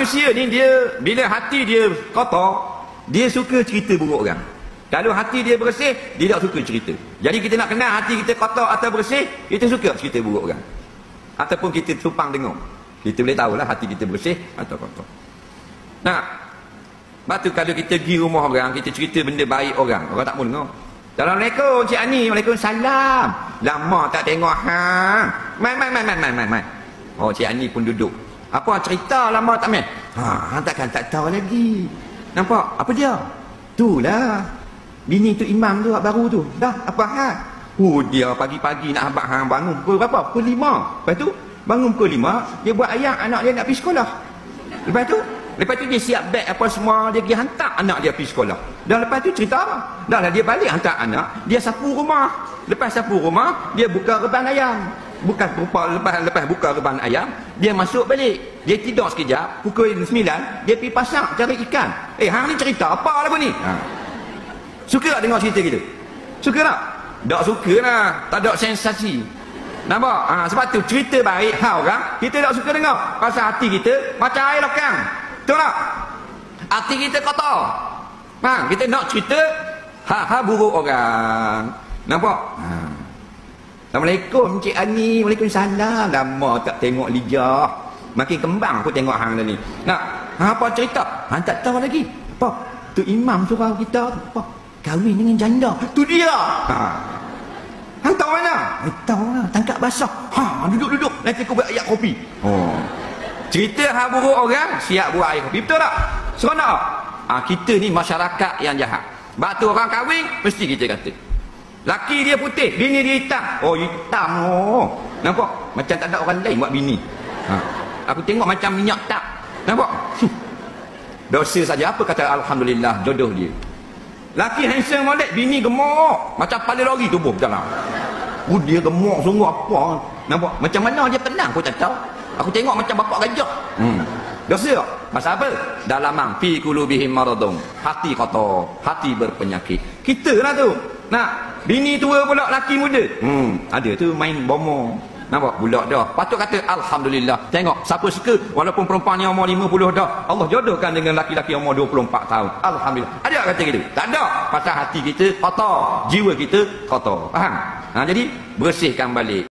manusia ni dia bila hati dia kotor, dia suka cerita buruk orang. Kalau hati dia bersih, dia tak suka cerita. Jadi kita nak kenal hati kita kotor atau bersih, kita suka cerita buruk orang. Ataupun kita tumpang dengar. Kita boleh tahulah hati kita bersih atau kotor. Nah, lepas tu kalau kita pergi rumah orang, kita cerita benda baik orang tak mau dengar. Assalamualaikum Cik Ani, Waalaikumsalam. Lama tak tengok hang. Mai. Oh, Cik Ani pun duduk. Apa cerita lama tak main? Hang takkan tak tahu lagi. Nampak? Apa dia? Itulah. Bini tu imam tu baru tu. Dah apa hal? Oh, dia pagi-pagi nak habaq hang bangun pukul berapa? Pukul 5. Lepas tu bangun pukul 5, dia buat ayam anak dia nak pergi sekolah. Lepas tu dia siap beg apa semua, dia pergi hantar anak dia pergi sekolah. Dan lepas tu cerita apa? Dah lah dia balik hantar anak, dia sapu rumah. Lepas sapu rumah, dia buka reban ayam. Lepas buka reban ayam, dia masuk balik. Dia tidur sekejap, pukul 9, dia pergi pasar cari ikan. Hang ni cerita apa lagu ni? Suka tak dengar cerita kita? Suka tak? Tak suka lah. Tak ada sensasi. Nampak? Sebab tu cerita baik hal orang, kita tak suka dengar. Pasal hati kita macam air lokang. Betul tak? Hati kita kotor. Kita nak cerita hal buruk orang. Nampak? Assalamualaikum Cik Ani. Waalaikumsalam. Lama tak tengok Lijah. Makin kembang aku tengok hang ni. Apa cerita? Hang tak tahu lagi. Apa? Tu imam surau kita. Apa? Kahwin dengan janda. Tu dia. Hang tahu mana? Tahu lah. Tangkap basah. Duduk. Nanti aku buat air kopi. Cerita hal buruk orang, siap buat air kopi. Betul tak? Seronok. Kita ni masyarakat yang jahat. Batu orang kahwin, mesti kita kata. Laki dia putih, bini dia hitam. Oh, hitam. Nampak? Macam tak ada orang lain buat bini. Aku tengok macam minyak tak. Nampak? Dosa saja. Apa kata Alhamdulillah jodoh dia. Laki handsome molek, bini gemuk. Macam kepala lori tubuh dalam. Dia gemuk sungguh apa. Nampak? Macam mana dia tenang aku tak tahu. Aku tengok macam bapak gajah. Dosa tak? Pasal apa? Dalamang fi qulubihim maradun. Hati kotor, hati berpenyakit. Kita lah tu. Bini tua pula laki muda. Ada tu main bomo. Nampak? Budak dah. Patut kata Alhamdulillah. Tengok, siapa suka walaupun perempuan yang umur 50 dah, Allah jodohkan dengan laki-laki umur 24 tahun. Alhamdulillah. Ada tak kata gitu? Tak ada. Pasal hati kita kotor, jiwa kita kotor. Faham? Jadi bersihkan balik.